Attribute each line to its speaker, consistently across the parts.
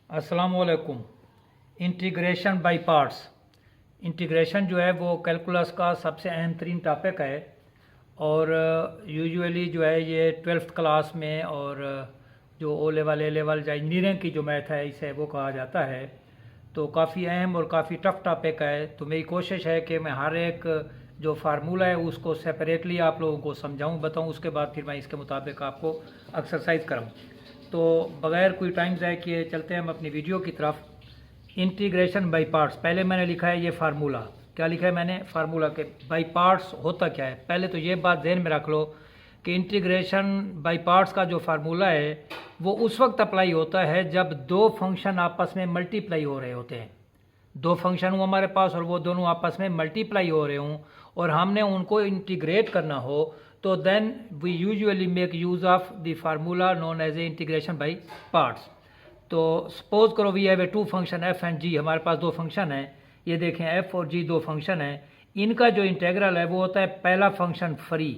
Speaker 1: अस्सलामुअलैकुम। Integration by parts. Integration जो है वो कैलकुलस का सबसे अहम तरीन टॉपिक है और यूजुअली जो है ये 12th क्लास में और जो ओ लेवल ए लेवल या इंजीनियरिंग की जो मैथ है इसे वो कहा जाता है। तो काफ़ी अहम और काफ़ी टफ टॉपिक है। तो मेरी कोशिश है कि मैं हर एक जो फार्मूला है उसको सेपरेटली आप लोगों को समझाऊं, बताऊं, उसके बाद फिर मैं इसके मुताबिक आपको एक्सरसाइज कराऊं। तो बग़ैर कोई टाइम ज़ाय किए चलते हैं हम अपनी वीडियो की तरफ। इंटीग्रेशन बाई पार्ट्स, पहले मैंने लिखा है ये फार्मूला। क्या लिखा है मैंने? फार्मूला के बाई पार्ट्स होता क्या है। पहले तो ये बात ध्यान में रख लो कि इंटीग्रेशन बाई पार्ट्स का जो फार्मूला है वो उस वक्त अप्लाई होता है जब दो फंक्शन आपस में मल्टीप्लाई हो रहे होते हैं। दो फंक्शन हो हमारे पास और वो दोनों आपस में मल्टीप्लाई हो रहे हों और हमने उनको इंटीग्रेट करना हो, तो then we usually make use of the formula known as a integration by parts. तो सपोज करो we have a two function F and G. हमारे पास दो फंक्शन है, ये देखें एफ और जी दो फंक्शन है। इनका जो इंटेग्रल है वो होता है पहला फंक्शन फ्री,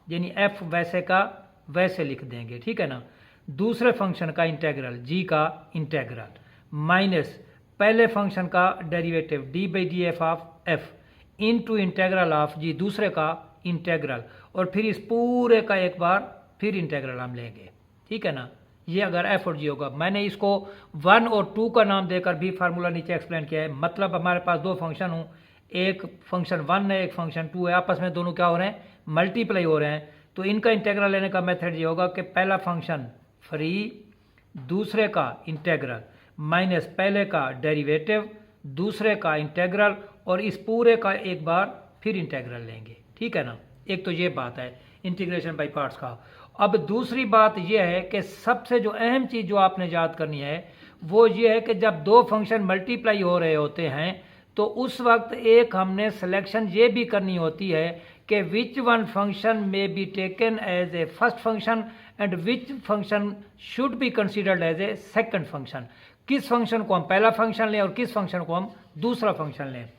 Speaker 1: यानी एफ वैसे का वैसे लिख देंगे, ठीक है ना। दूसरे फंक्शन का इंटेग्रल जी का इंटेग्रल माइनस पहले फंक्शन का derivative D by D F of F into integral of G दूसरे का इंटेग्रल, और फिर इस पूरे का एक बार फिर इंटेग्रल हम लेंगे, ठीक है ना। ये अगर एफ और जी होगा। मैंने इसको 1 और 2 का नाम देकर भी फार्मूला नीचे एक्सप्लेन किया है। मतलब हमारे पास दो फंक्शन हो, एक फंक्शन 1 है एक फंक्शन 2 है, आपस में दोनों क्या हो रहे हैं, मल्टीप्लाई हो रहे हैं। तो इनका इंटेग्रल लेने का मेथड ये होगा कि पहला फंक्शन फ्री, दूसरे का इंटेग्रल माइनस पहले का डेरिवेटिव दूसरे का इंटेग्रल, और इस पूरे का एक बार फिर इंटेग्रल लेंगे, ठीक है ना। एक तो ये बात है इंटीग्रेशन बाय पार्ट्स का। अब दूसरी बात यह है कि सबसे जो अहम चीज़ जो आपने याद करनी है वो ये है कि जब दो फंक्शन मल्टीप्लाई हो रहे होते हैं तो उस वक्त एक हमने सिलेक्शन ये भी करनी होती है कि विच वन फंक्शन में be taken as a first function and which function should be considered as a second function. किस फंक्शन को हम पहला फंक्शन लें और किस फंक्शन को हम दूसरा फंक्शन लें।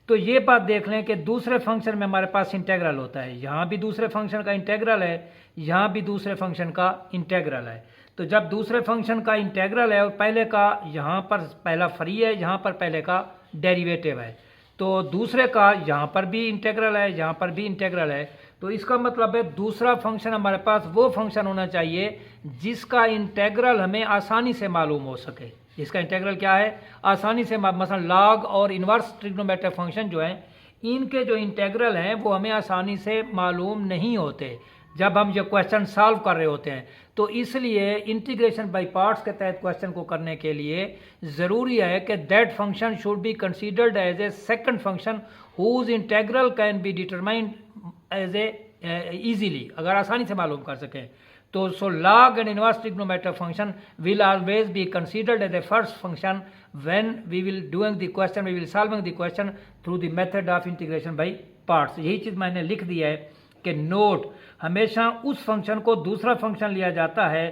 Speaker 1: तो ये बात देख लें कि दूसरे फंक्शन में हमारे पास इंटेग्रल होता है, यहाँ भी दूसरे फंक्शन का इंटेग्रल है, यहाँ भी दूसरे फंक्शन का इंटेग्रल है। तो जब दूसरे फंक्शन का इंटेग्रल है और पहले का यहाँ पर पहला फ्री है, यहाँ पर पहले का डेरिवेटिव है, तो दूसरे का यहाँ पर भी इंटेग्रल है, यहाँ पर भी इंटेग्रल है। तो इसका मतलब है दूसरा फंक्शन हमारे पास वो फंक्शन होना चाहिए जिसका इंटेग्रल हमें आसानी से मालूम हो सके। जिसका इंटेग्रल क्या है, आसानी से, मसलन लॉग और इन्वर्स ट्रिग्नोमेट्रिक फंक्शन जो हैं इनके जो इंटेग्रल हैं वो हमें आसानी से मालूम नहीं होते जब हम ये क्वेश्चन सॉल्व कर रहे होते हैं। तो इसलिए इंटीग्रेशन बाय पार्ट्स के तहत क्वेश्चन को करने के लिए ज़रूरी है कि that function should be considered as a second function whose integral can be determined as a easily, अगर आसानी से मालूम कर सकें। तो so log and inverse trigonometric function will always be considered as the first function when we will doing the question, we will solving the question through the method of integration by parts। यही चीज़ मैंने लिख दिया है कि note, हमेशा उस function को दूसरा फंक्शन लिया जाता है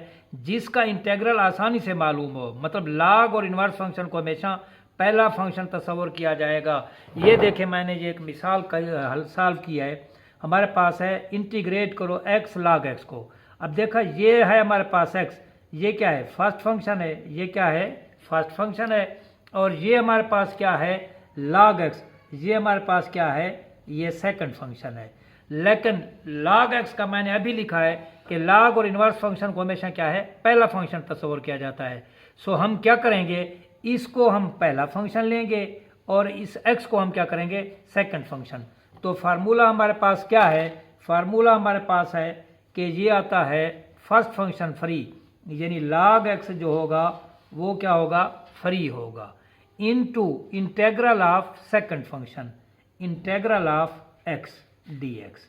Speaker 1: जिसका इंटेग्रल आसानी से मालूम हो। मतलब log और इन्वर्स फंक्शन को हमेशा पहला फंक्शन तस्वर किया जाएगा। ये देखें मैंने ये एक मिसाल का हल सॉल्व किया है। हमारे पास है इंटीग्रेट करो x log x को। अब देखा ये है हमारे पास x, ये क्या है, फर्स्ट फंक्शन है, ये क्या है, फर्स्ट फंक्शन है, और ये हमारे पास क्या है, log x, ये हमारे पास क्या है, ये सेकंड फंक्शन है। लेकिन log x का मैंने अभी लिखा है कि log और इन्वर्स फंक्शन को हमेशा क्या है, पहला फंक्शन तस्वर किया जाता है। सो हम क्या करेंगे, इसको हम पहला फंक्शन लेंगे और इस x को हम क्या करेंगे, सेकंड फंक्शन। तो फार्मूला हमारे पास क्या है, फार्मूला हमारे पास है कि ये आता है फर्स्ट फंक्शन फ्री, यानी log x जो होगा वो क्या होगा, फ्री होगा, into integral of second function, integral of x dx,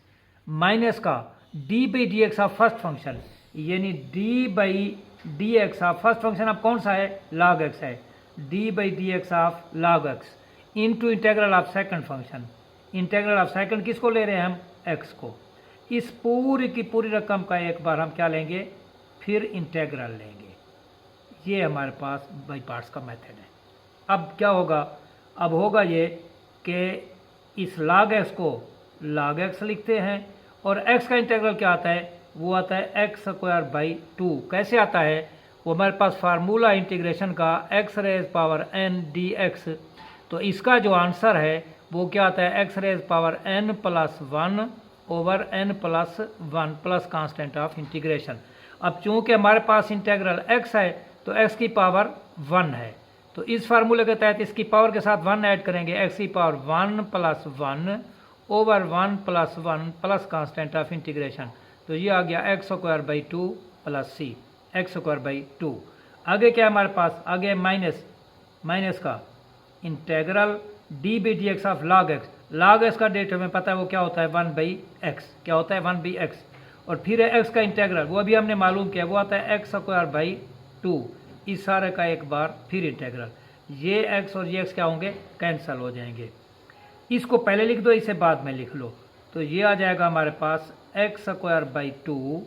Speaker 1: minus का d by D x of first function, यानी d by D x of first function अब कौन सा है, log x है, d by D x of log x, into integral of second function, integral of second किसको ले रहे हैं हम, x को। इस पूरी की पूरी रकम का एक बार हम क्या लेंगे, फिर इंटेग्रल लेंगे। ये हमारे पास बाय पार्ट्स का मेथड है। अब क्या होगा, अब होगा ये कि इस log x को log x लिखते हैं और x का इंटेग्रल क्या आता है, वो आता है x स्क्वायर बाई 2। कैसे आता है, वो हमारे पास फार्मूला इंटीग्रेशन का x raise power n d x. तो इसका जो आंसर है वो क्या आता है, x raise power n plus one over n plus one plus constant of integration. अब चूंकि हमारे पास इंटेग्रल x है तो x की पावर 1 है, तो इस फार्मूले के तहत इसकी पावर के साथ 1 ऐड करेंगे, x की power 1 plus 1 over 1 plus 1 plus constant of integration. तो ये आ गया x square by 2 plus c x square by 2। आगे क्या है हमारे पास, आगे माइनस का integral d b d x of log x. Log x का डेट हमें पता है वो क्या होता है 1 बाई एक्स, क्या होता है 1 बाई एक्स। और फिर एक्स का इंटेग्रल वो अभी हमने मालूम किया वो आता है एक्स स्क्वायर बाई 2। इस सारे का एक बार फिर इंटेग्रल, ये एक्स और ये एक्स क्या होंगे, कैंसिल हो जाएंगे। इसको पहले लिख दो, इसे बाद में लिख लो। तो ये आ जाएगा हमारे पास X square by 2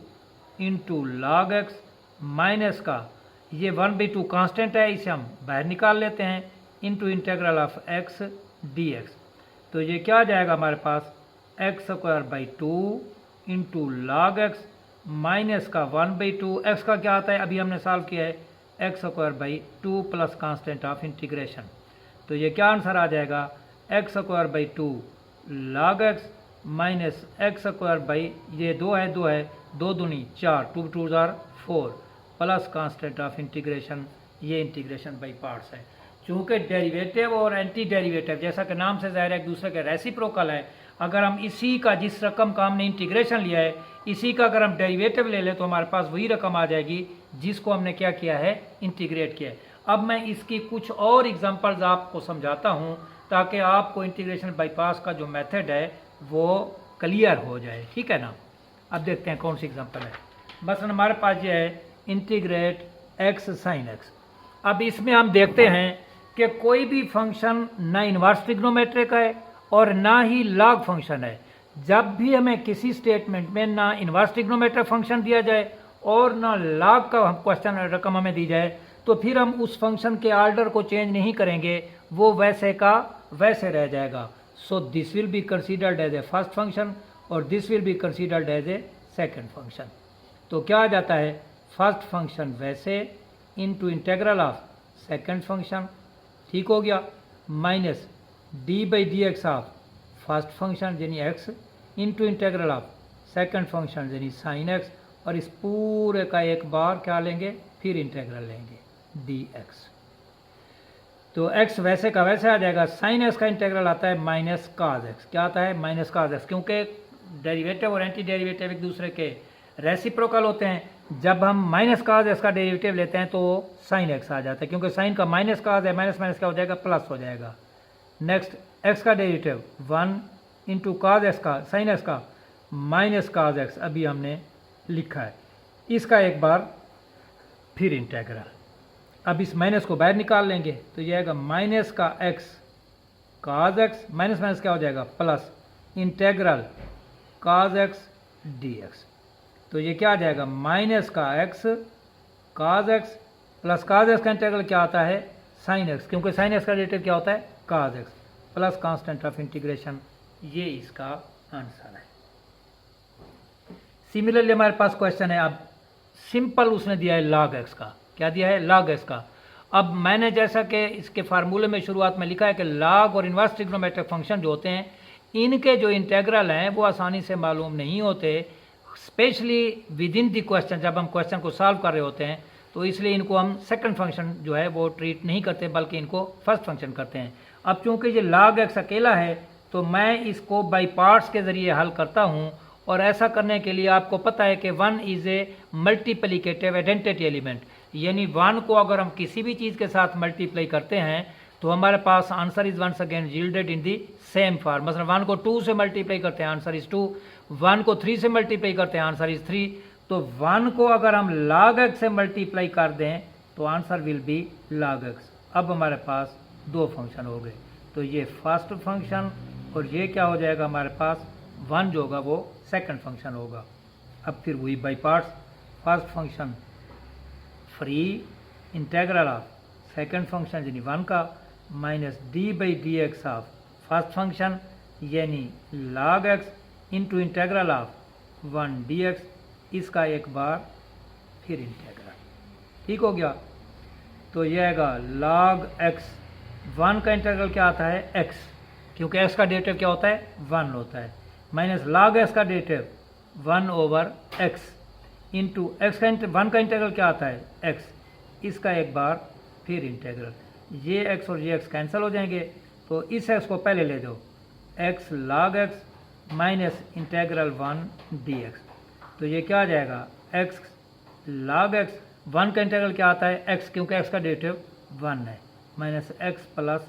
Speaker 1: into log X minus का ये 1 बाई 2 कांस्टेंट है, इसे हम बाहर निकाल लेते हैं, into integral of X D x. तो ये क्या आ जाएगा हमारे पास X square by 2 into log X minus का 1 बाई 2, एक्स का क्या आता है अभी हमने सॉल्व किया है x square by 2 plus constant of integration. तो ये क्या आंसर आ जाएगा x square by 2 log X minus x square by ये 2 है 2 दूनी 4 2 2 4 प्लस कांस्टेंट ऑफ इंटीग्रेशन, ये इंटीग्रेशन बाई पार्ट्स है। चूँकि डेरिवेटिव और एंटी डेरिवेटिव जैसा कि नाम से ज़ाहिर है एक दूसरे के रेसिप्रोकल है, अगर हम इसी का जिस रकम का हमने इंटीग्रेशन लिया है इसी का अगर हम डेरिवेटिव ले लें तो हमारे पास वही रकम आ जाएगी जिसको हमने क्या किया है, इंटीग्रेट किया है। अब मैं इसकी कुछ और एग्जांपल्स आपको समझाता हूँ ताकि आपको इंटीग्रेशन बाई पार्ट्स का जो मेथड है वो क्लियर हो जाए, ठीक है ना। अब देखते हैं कौन सी एग्जांपल है। बस हमारे पास ये है इंटीग्रेट एक्स साइन एक्स। अब इसमें हम देखते हैं कि कोई भी फंक्शन ना इन्वर्स ट्रिग्नोमेट्रिक है और ना ही लॉग फंक्शन है। जब भी हमें किसी स्टेटमेंट में ना इन्वर्स ट्रिग्नोमेट्रिक फंक्शन दिया जाए और ना लॉग का क्वेश्चन रकम हमें दी जाए तो फिर हम उस फंक्शन के ऑर्डर को चेंज नहीं करेंगे, वो वैसे का वैसे रह जाएगा। So this will be considered as a first function और this will be considered as a second function. तो क्या आ जाता है, फर्स्ट फंक्शन वैसे into integral of second function, ठीक हो गया, minus D by D x of first function यानी X into integral of second function यानी साइन एक्स, और इस पूरे का एक बार क्या लेंगे, फिर इंटेग्रल लेंगे डी एक्स। तो एक्स वैसे का वैसे आ जाएगा, साइन एक्स का इंटेग्रल आता है माइनस काज एक्स, क्या आता है माइनस काज एक्स, क्योंकि डेरिवेटिव और एंटी डेरिवेटिव एक दूसरे के रेसिप्रोकल होते हैं। जब हम माइनस काज एक्स का डेरिवेटिव लेते हैं तो साइन एक्स आ जाता है, क्योंकि साइन का माइनस काज है, माइनस माइनस क्या हो जाएगा, प्लस हो जाएगा। नेक्स्ट एक्स का डेरिवेटिव 1 इंटू काज एक्स का साइन एक्स का माइनस काज एक्स अभी हमने लिखा है, इसका एक बार फिर इंटेग्रल। अब इस माइनस को बाहर निकाल लेंगे तो ये आएगा माइनस का एक्स काज एक्स माइनस माइनस क्या हो जाएगा प्लस इंटेग्रल काज एक्स डी एक्स। तो ये क्या आ जाएगा माइनस का एक्स काज एक्स प्लस काज एक्स का इंटेग्रल क्या आता है साइन एक्स, क्योंकि साइन एक्स का डेरिवेटिव क्या होता है काज x plus constant of integration, ये इसका आंसर है। सिमिलरली हमारे पास क्वेश्चन है, अब सिंपल उसने दिया है लॉग एक्स का, क्या दिया है लॉग एक्स का। अब मैंने जैसा कि इसके फार्मूले में शुरुआत में लिखा है कि लॉग और इन्वर्स ट्रिग्नोमेट्रिक फंक्शन जो होते हैं इनके जो इंटेग्रल हैं वो आसानी से मालूम नहीं होते, specially with in the question, जब हम क्वेश्चन को सॉल्व कर रहे होते हैं तो इसलिए इनको हम सेकंड फंक्शन जो है वो ट्रीट नहीं करते बल्कि इनको फर्स्ट फंक्शन करते हैं। अब चूंकि ये लॉग एक्स अकेला है तो मैं इसको बाई पार्ट्स के ज़रिए हल करता हूँ, और ऐसा करने के लिए आपको पता है कि 1 is a multiplicative identity element, यानी 1 को अगर हम किसी भी चीज़ के साथ मल्टीप्लाई करते हैं तो हमारे पास answer is once again yielded in the same form. मतलब 1 को 2 से मल्टीप्लाई करते हैं आंसर इज़ 2, 1 को 3 से मल्टीप्लाई करते हैं आंसर इज़ 3। तो 1 को अगर हम log x से मल्टीप्लाई कर दें तो answer will be log x। अब हमारे पास 2 फंक्शन हो गए, तो ये फर्स्ट फंक्शन और ये क्या हो जाएगा हमारे पास 1 जो होगा वो सेकंड फंक्शन होगा। अब फिर वही by parts, first function free integral of second function यानी 1 का minus D by D x of first function यानी log x into integral of 1 D x, इसका एक बार फिर इंटेग्रल, ठीक हो गया। तो ये आएगा log x, 1 का इंटीग्रल क्या आता है x, क्योंकि x का डेरिवेटिव क्या होता है 1 होता है, माइनस log x का derivative 1 over x into x का 1 का इंटीग्रल क्या आता है x, इसका एक बार फिर इंटीग्रल, ये x और ये x कैंसिल हो जाएंगे, तो इस x को पहले ले दो, x log x minus integral 1 dx, तो ये क्या आ जाएगा x log x, 1 का इंटीग्रल क्या आता है x, क्योंकि x का डेरिवेटिव 1 है, minus x plus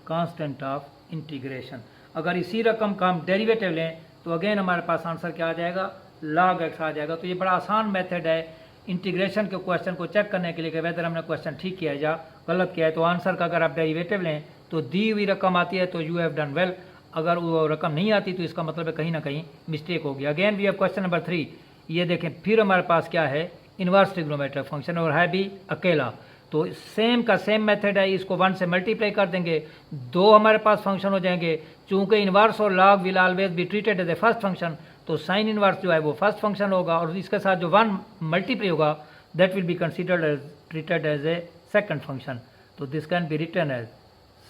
Speaker 1: constant of integration. अगर इसी रकम का हम डेरिवेटिव लें तो अगेन हमारे पास आंसर क्या आ जाएगा log x आ जाएगा। तो ये बड़ा आसान मेथड है इंटीग्रेशन के क्वेश्चन को चेक करने के लिए कि वेदर हमने क्वेश्चन ठीक किया है या गलत किया है। तो आंसर का अगर आप डेरिवेटिव लें तो दी हुई रकम आती है तो यू हैव डन वेल, अगर वो रकम नहीं आती तो इसका मतलब है कहीं ना कहीं मिस्टेक होगी। Again we have question number 3, ये देखें फिर हमारे पास क्या है इन्वर्स ट्रिग्नोमेट्रिक फंक्शन और है भी अकेला, तो सेम का सेम मेथड है, इसको 1 से मल्टीप्लाई कर देंगे, 2 हमारे पास फंक्शन हो जाएंगे। चूंकि इन्वर्स और log will always be treated as a first function, तो साइन इन्वर्स जो है वो फर्स्ट फंक्शन होगा और इसके साथ जो 1 मल्टीप्लाई होगा that will be considered as treated as a second function. तो this can be written as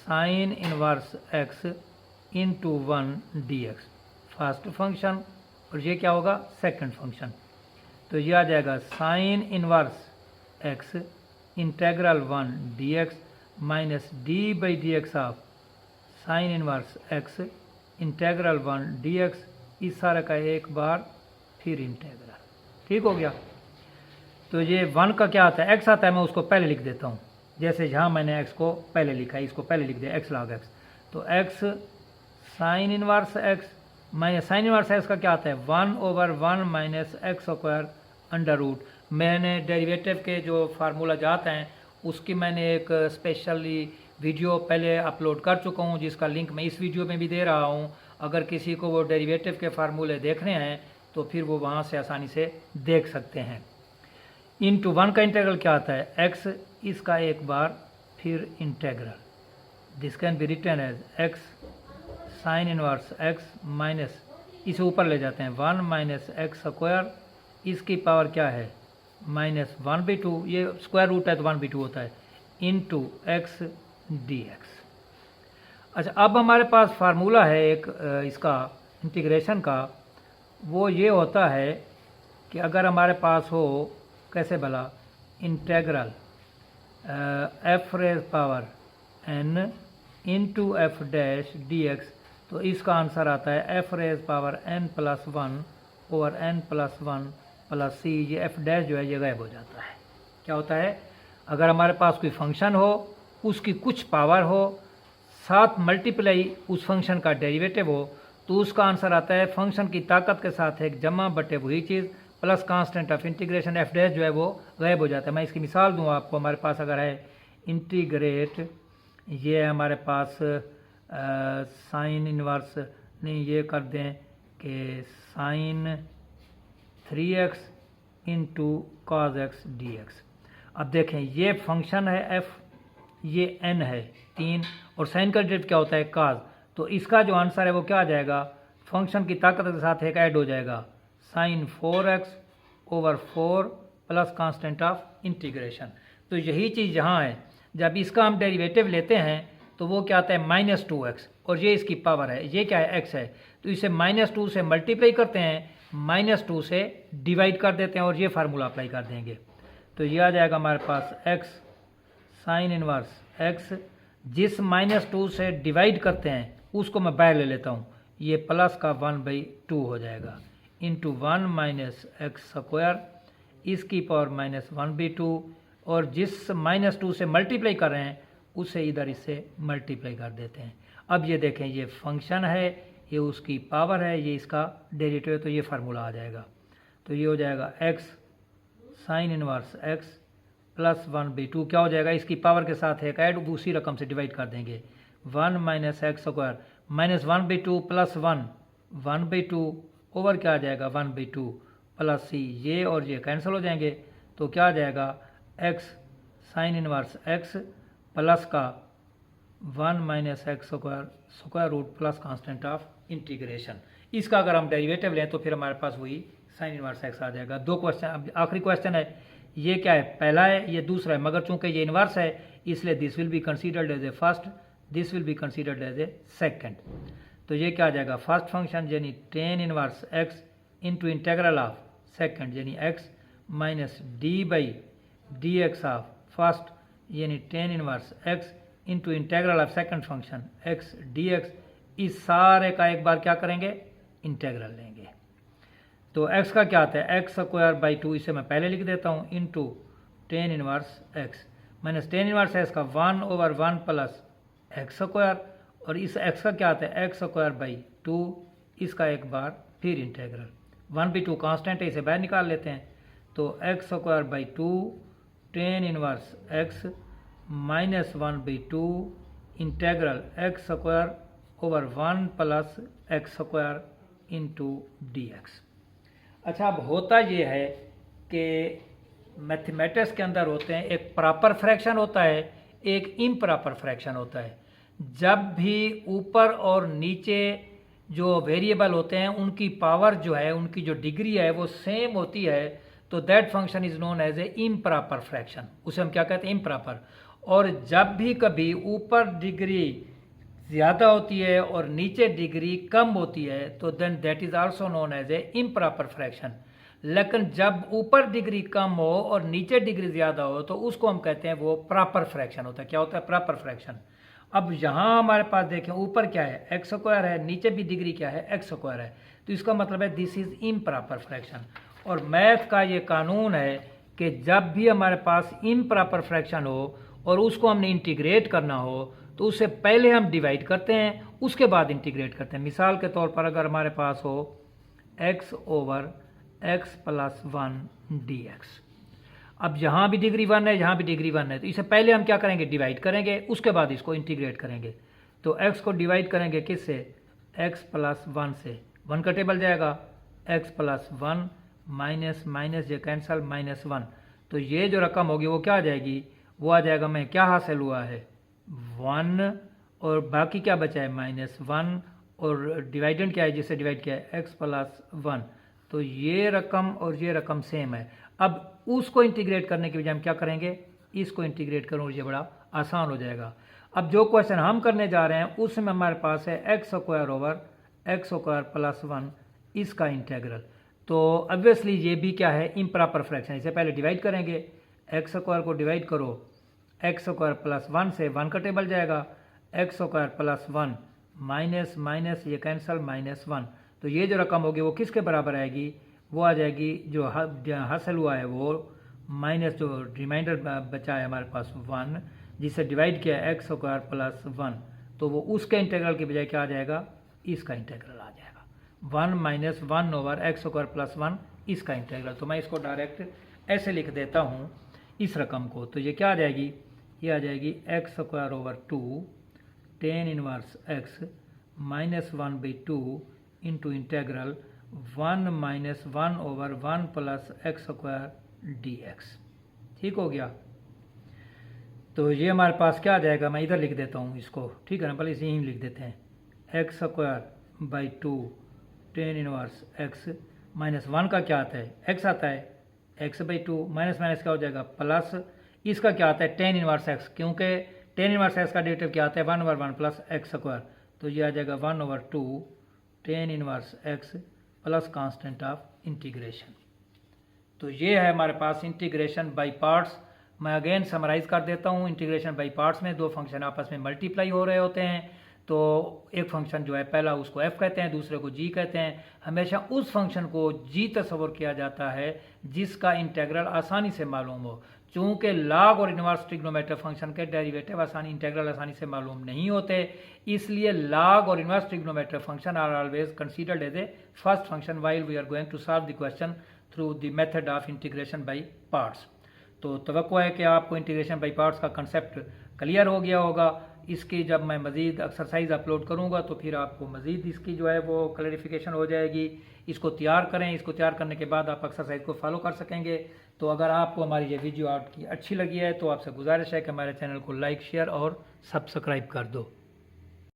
Speaker 1: sine inverse X into 1 D X, first function, और ये क्या होगा सेकंड फंक्शन। तो ये आ जाएगा sign inverse x integral 1 D x minus D by D x of sine inverse x integral 1 D X, इस सारे का एक बार फिर इंटेग्रल, ठीक हो गया। तो ये 1 का क्या आता है x आता है, मैं उसको पहले लिख देता हूँ, जैसे यहाँ मैंने x को पहले लिखा है, इसको पहले लिख दिया x log x, तो x sine inverse x minus sine inverse x का क्या आता है 1 over 1 minus x square under root. मैंने डेरिवेटिव के जो फार्मूला जाते हैं उसकी मैंने एक स्पेशली वीडियो पहले अपलोड कर चुका हूँ, जिसका लिंक मैं इस वीडियो में भी दे रहा हूँ। अगर किसी को वो डेरिवेटिव के फार्मूले देखने हैं तो फिर वो वहाँ से आसानी से देख सकते हैं। इंटू 1 का इंटीग्रल क्या आता है x, इसका एक बार फिर integral, this can be written as x sine inverse x minus, इसे ऊपर ले जाते हैं 1 माइनस एक्स स्क्वायर, इसकी पावर क्या है -1/2, ये स्क्वायर रूट है तो 1/2 होता है, इंटू एक्स डी एक्स। अच्छा, अब हमारे पास फार्मूला है एक इसका इंटीग्रेशन का, वो ये होता है कि अगर हमारे पास हो कैसे भला integral F raise power n into F dash D x, तो इसका आंसर आता है F raise power n plus 1 over n plus 1 plus C. ये एफ डैश जो है ये गायब हो जाता है। क्या होता है, अगर हमारे पास कोई फंक्शन हो, उसकी कुछ पावर हो, साथ मल्टीप्लाई उस फंक्शन का डेरिवेटिव हो, तो उसका आंसर आता है फंक्शन की ताकत के साथ एक जमा बटे वही चीज़ plus constant of integration F dash जो है वो गायब हो जाता है। मैं इसकी मिसाल दूँ आपको, हमारे पास अगर है इंटीग्रेट, ये हमारे पास साइन इनवर्स नहीं, ये कर दें कि sine 3x into cos x D x. अब देखें ये फंक्शन है f, ये n है 3, और साइन का डेरिवेटिव क्या होता है cos, तो इसका जो आंसर है वो क्या आ जाएगा, फंक्शन की ताकत के साथ एक ऐड हो जाएगा sine 4x over 4 plus constant of integration. तो यही चीज़ यहाँ है, जब इसका हम डेरिवेटिव लेते हैं तो वो क्या आता है -2x, और ये इसकी पावर है, ये क्या है x है, तो इसे -2 से मल्टीप्लाई करते हैं, -2 से डिवाइड कर देते हैं और ये फार्मूला अप्लाई कर देंगे। तो ये आ जाएगा हमारे पास x साइन इनवर्स x, जिस -2 से डिवाइड करते हैं उसको मैं बाहर ले लेता हूँ, ये प्लस का 1/2 हो जाएगा, इंटू 1 माइनस एक्स स्क्वायर, इसकी पावर -1/2, और जिस -2 से मल्टीप्लाई कर रहे हैं उसे इधर इससे मल्टीप्लाई कर देते हैं। अब ये देखें, ये फंक्शन है, ये उसकी पावर है, ये इसका डेरिवेटिव है, तो ये फार्मूला आ जाएगा। तो ये हो जाएगा x sine inverse x plus 1/2, क्या हो जाएगा, इसकी पावर के साथ एक ऐड, उसी रकम से डिवाइड कर देंगे, 1 minus x square minus 1/2 plus 1/2 over क्या आ जाएगा 1/2 प्लस c, ये और ये कैंसिल हो जाएंगे, तो क्या आ जाएगा x sine inverse x plus का 1 minus x square square root plus constant of integration. इसका अगर हम डेरिवेटिव लें तो फिर हमारे पास वही साइन इनवर्स एक्स आ जाएगा। 2 क्वेश्चन, अब आखिरी क्वेश्चन है ये क्या है, पहला है, ये दूसरा है, मगर चूंकि ये इन्वर्स है इसलिए this will be considered as a first, this will be considered as a second. तो ये क्या आ जाएगा, फर्स्ट फंक्शन यानी tan inverse X into integral of second यानी X minus D by D x of first यानी tan inverse X into integral of second function X D X, इस सारे का एक बार क्या करेंगे, इंटेग्रल लेंगे। तो x का क्या आता है, एक्स स्क्वायर बाई टू, इसे मैं पहले लिख देता हूँ, into ten inverse x minus ten inverse x का 1/1 प्लस एक्स स्क्वायर, और इस x का क्या आता है, एक्स स्क्वायर बाई टू, इसका एक बार फिर इंटेग्रल। 1/2 कांस्टेंट है, इसे बाहर निकाल लेते हैं। तो x square by two ten inverse x minus 1/2 integral x square over 1 plus x square into D x. अच्छा, अब होता ये है कि मैथमेटिक्स के अंदर होते हैं, एक प्रॉपर फ्रैक्शन होता है, एक इम्प्रॉपर फ्रैक्शन होता है। जब भी ऊपर और नीचे जो वेरिएबल होते हैं उनकी पावर जो है, उनकी जो डिग्री है वो सेम होती है, तो that function is known as a improper fraction, उसे हम क्या कहते हैं, इम्प्रॉपर। और जब भी कभी ऊपर डिग्री ज़्यादा होती है और नीचे डिग्री कम होती है तो then that is also known as a improper fraction. लेकिन जब ऊपर डिग्री कम हो और नीचे डिग्री ज़्यादा हो तो उसको हम कहते हैं वो प्रॉपर फ्रैक्शन होता है। क्या होता है, प्रॉपर फ्रैक्शन। अब यहाँ हमारे पास देखें, ऊपर क्या है, एक्स स्क्वायर है, नीचे भी डिग्री क्या है, एक्स स्क्वायर है, तो इसका मतलब है दिस इज़ इम्प्रॉपर फ्रैक्शन। और मैथ का ये कानून है कि जब भी हमारे पास इम्प्रॉपर फ्रैक्शन हो और उसको हमने इंटीग्रेट करना हो तो उससे पहले हम डिवाइड करते हैं, उसके बाद इंटीग्रेट करते हैं। मिसाल के तौर पर अगर हमारे पास हो x over x plus 1 dx, अब यहाँ भी डिग्री 1 है, यहाँ भी डिग्री 1 है, तो इसे पहले हम क्या करेंगे, डिवाइड करेंगे, उसके बाद इसको इंटीग्रेट करेंगे। तो x को डिवाइड करेंगे किससे, x प्लस 1 से, 1 का टेबल जाएगा, x प्लस 1 माइनस माइनस ये कैंसल माइनस 1, तो ये जो रकम होगी वो क्या आ जाएगी, वो आ जाएगा, मैं क्या हासिल हुआ है 1, और बाकी क्या बचा है -1, और डिवाइडेंड क्या है जिससे डिवाइड किया है x प्लस 1, तो ये रकम और ये रकम सेम है। अब उसको इंटीग्रेट करने के बजाय हम क्या करेंगे, इसको इंटीग्रेट करूँ, ये बड़ा आसान हो जाएगा। अब जो क्वेश्चन हम करने जा रहे हैं उसमें हमारे पास है x square over x square plus 1, इसका इंटेग्रल। तो ऑब्वियसली ये भी क्या है, इम्प्रॉपर फ्रैक्शन। इसे पहले डिवाइड करेंगे, एक्स स्क्वायर को डिवाइड करो एक्स स्क्वायर प्लस 1 से, 1 का टेबल जाएगा, x square plus 1 minus minus ये कैंसल -1, तो ये जो रकम होगी वो किसके बराबर आएगी, वो आ जाएगी जो हासिल हुआ है वो माइनस जो रिमाइंडर बचा है हमारे पास 1, जिसे डिवाइड किया एक्स स्क्वायर प्लस 1, तो वो उसके इंटीग्रल के बजाय क्या आ जाएगा, इसका इंटीग्रल आ जाएगा, 1 minus 1 over x square plus 1 इसका इंटीग्रल। तो मैं इसको डायरेक्ट ऐसे लिख देता हूँ इस रकम को, तो ये क्या आ जाएगी, ये आ जाएगी x square over 2 ten inverse x minus 1/2 into integral 1 minus 1 over 1 plus x square D x. ठीक हो गया। तो ये हमारे पास क्या आ जाएगा, मैं इधर लिख देता हूँ इसको, ठीक है ना, पहले इसे यहीं लिख देते हैं, x square by 2 ten inverse x minus 1 का क्या आता है, एक्स आता है, x/2 माइनस माइनस क्या हो जाएगा प्लस, इसका क्या आता है टेन इनवर्स एक्स, क्योंकि टेन इनवर्स एक्स का डेरिवेटिव क्या आता है 1/1 प्लस एक्स स्क्वायर, तो ये आ जाएगा 1/2 ten inverse x plus constant of integration. तो ये है हमारे पास इंटीग्रेशन बाय पार्ट्स। मैं अगेन समराइज कर देता हूँ, इंटीग्रेशन बाय पार्ट्स में दो फंक्शन आपस में मल्टीप्लाई हो रहे होते हैं, तो एक फंक्शन जो है पहला उसको f कहते हैं, दूसरे को g कहते हैं। हमेशा उस फंक्शन को g तस्वर किया जाता है जिसका इंटीग्रल आसानी से मालूम हो। चूँकि लॉग और इनवर्स ट्रिग्नोमेट्रिक फंक्शन के डेरिवेटिव इंटीग्रल आसानी से मालूम नहीं होते, इसलिए लॉग और inverse trigonometric function are always considered as a first function while we are going to solve the question through the method of integration by parts. तो तवक्को है कि आपको इंटीग्रेशन बाय पार्ट्स का कंसेप्ट क्लियर हो गया होगा। इसकी जब मैं मज़ीद एक्सरसाइज अपलोड करूंगा तो फिर आपको मज़ीद इसकी जो है वो क्लैरिफिकेशन हो जाएगी। इसको तैयार करें, इसको तैयार करने के बाद आप एक्सरसाइज को फॉलो कर सकेंगे। तो अगर आपको हमारी ये वीडियो आपकी अच्छी लगी है तो आपसे गुजारिश है कि हमारे चैनल को लाइक, शेयर और सब्सक्राइब कर दो।